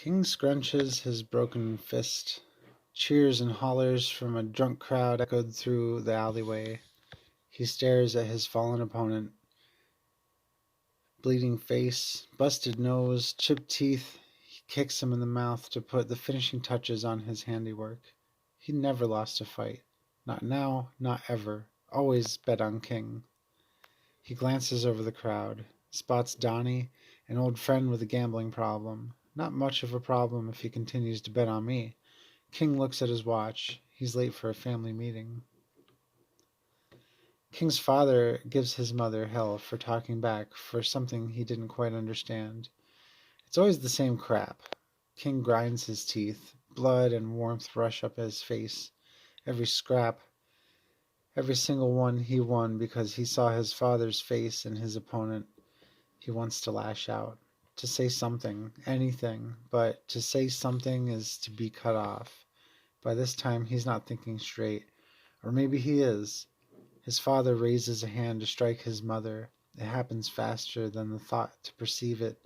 King scrunches his broken fist. Cheers and hollers from a drunk crowd echoed through the alleyway. He stares at his fallen opponent. Bleeding face, busted nose, chipped teeth. He kicks him in the mouth to put the finishing touches on his handiwork. He never lost a fight. Not now, not ever. Always bet on King. He glances over the crowd, spots Donnie, an old friend with a gambling problem. Not much of a problem if he continues to bet on me. King looks at his watch. He's late for a family meeting. King's father gives his mother hell for talking back for something he didn't quite understand. It's always the same crap. King grinds his teeth. Blood and warmth rush up his face. Every scrap, every single one he won because he saw his father's face in his opponent. He wants to lash out, to say something, anything, but to say something is to be cut off. By this time, he's not thinking straight. Or maybe he is. His father raises a hand to strike his mother. It happens faster than the thought to perceive it.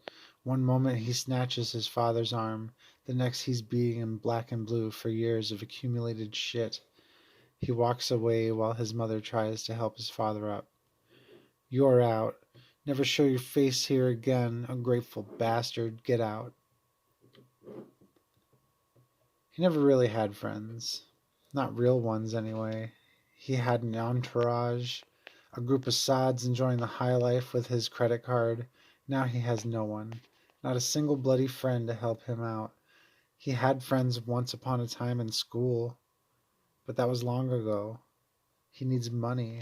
One moment he snatches his father's arm, the next he's beating him black and blue for years of accumulated shit. He walks away while his mother tries to help his father up. You're out. Never show your face here again, ungrateful bastard. Get out. He never really had friends. Not real ones, anyway. He had an entourage, a group of sods enjoying the high life with his credit card. Now he has no one. Not a single bloody friend to help him out. He had friends once upon a time in school, but that was long ago. He needs money.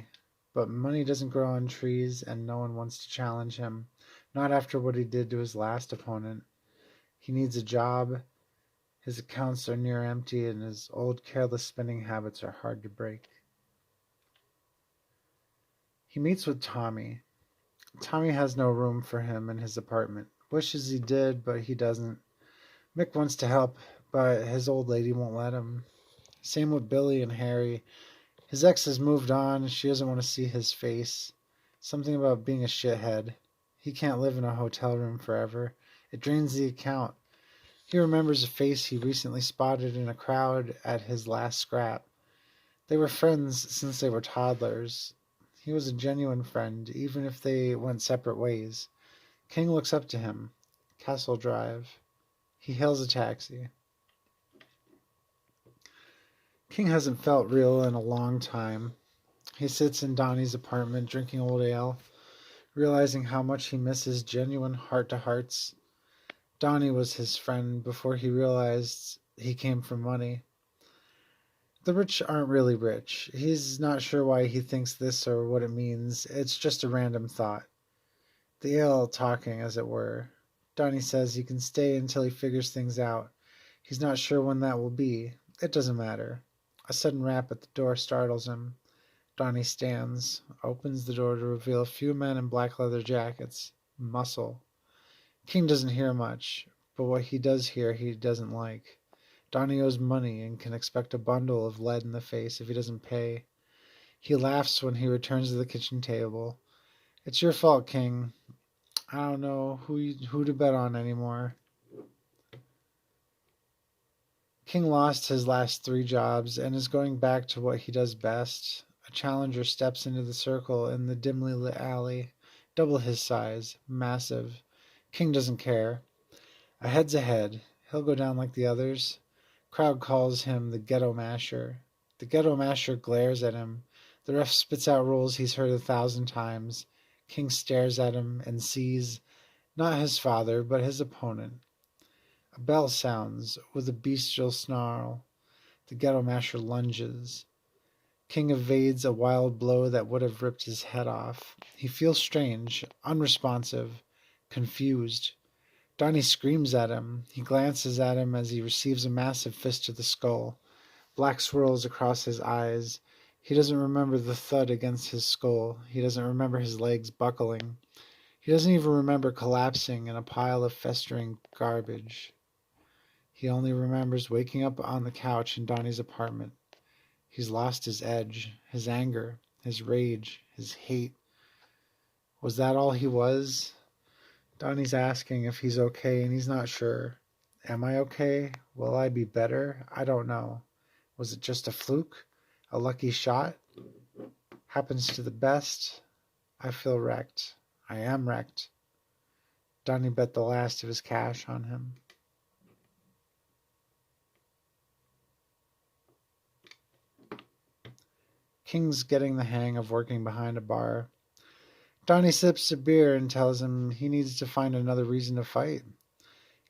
But money doesn't grow on trees, and no one wants to challenge him. Not after what he did to his last opponent. He needs a job. His accounts are near empty, and his old careless spending habits are hard to break. He meets with Tommy. Tommy has no room for him in his apartment. Wishes he did, but he doesn't. Mick wants to help, but his old lady won't let him. Same with Billy and Harry. His ex has moved on, and she doesn't want to see his face. Something about being a shithead. He can't live in a hotel room forever. It drains the account. He remembers a face he recently spotted in a crowd at his last scrap. They were friends since they were toddlers. He was a genuine friend, even if they went separate ways. King looks up to him. Castle Drive. He hails a taxi. King hasn't felt real in a long time. He sits in Donnie's apartment drinking old ale, realizing how much he misses genuine heart-to-hearts. Donnie was his friend before he realized he came from money. The rich aren't really rich. He's not sure why he thinks this or what it means. It's just a random thought. The ale talking, as it were. Donnie says he can stay until he figures things out. He's not sure when that will be. It doesn't matter. A sudden rap at the door startles him. Donnie stands, opens the door to reveal a few men in black leather jackets. Muscle. King doesn't hear much, but what he does hear he doesn't like. Donnie owes money and can expect a bundle of lead in the face if he doesn't pay. He laughs when he returns to the kitchen table. It's your fault, King. I don't know who to bet on anymore. King lost his last 3 jobs and is going back to what he does best. A challenger steps into the circle in the dimly lit alley, double his size, massive. King doesn't care. A head's a head. He'll go down like the others. Crowd calls him the Ghetto Masher. The Ghetto Masher glares at him. The ref spits out rules he's heard 1,000 times. King stares at him and sees, not his father, but his opponent. A bell sounds with a bestial snarl. The Ghetto Masher lunges. King evades a wild blow that would have ripped his head off. He feels strange, unresponsive, confused. Donnie screams at him. He glances at him as he receives a massive fist to the skull. Black swirls across his eyes. He doesn't remember the thud against his skull. He doesn't remember his legs buckling. He doesn't even remember collapsing in a pile of festering garbage. He only remembers waking up on the couch in Donnie's apartment. He's lost his edge, his anger, his rage, his hate. Was that all he was? Donnie's asking if he's okay, and he's not sure. Am I okay? Will I be better? I don't know. Was it just a fluke? A lucky shot? Happens to the best. I feel wrecked. I am wrecked. Donnie bet the last of his cash on him. King's getting the hang of working behind a bar. Donnie sips a beer and tells him he needs to find another reason to fight.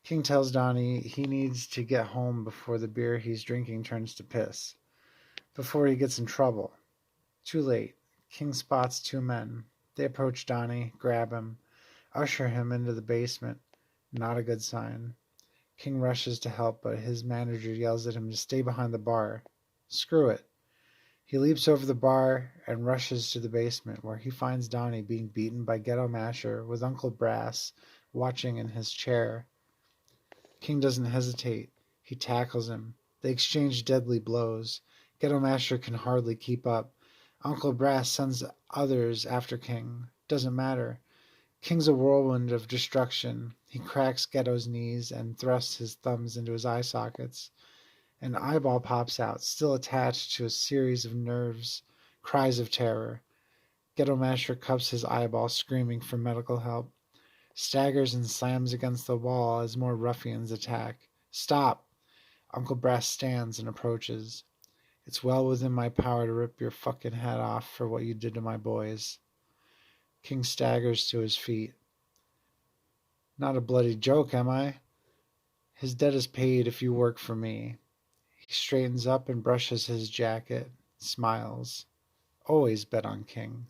King tells Donnie he needs to get home before the beer he's drinking turns to piss, before he gets in trouble. Too late. King spots two men. They approach Donnie, grab him, usher him into the basement. Not a good sign. King rushes to help, but his manager yells at him to stay behind the bar. Screw it. He leaps over the bar and rushes to the basement, where he finds Donnie being beaten by Ghetto Masher with Uncle Brass watching in his chair. King doesn't hesitate. He tackles him. They exchange deadly blows. Ghetto Masher can hardly keep up. Uncle Brass sends others after King. Doesn't matter. King's a whirlwind of destruction. He cracks Ghetto's knees and thrusts his thumbs into his eye sockets. An eyeball pops out, still attached to a series of nerves. Cries of terror. Ghetto Masher cups his eyeball, screaming for medical help. Staggers and slams against the wall as more ruffians attack. Stop! Uncle Brass stands and approaches. It's well within my power to rip your fucking head off for what you did to my boys. King staggers to his feet. Not a bloody joke, am I? His debt is paid if you work for me. He straightens up and brushes his jacket, smiles. Always bet on King.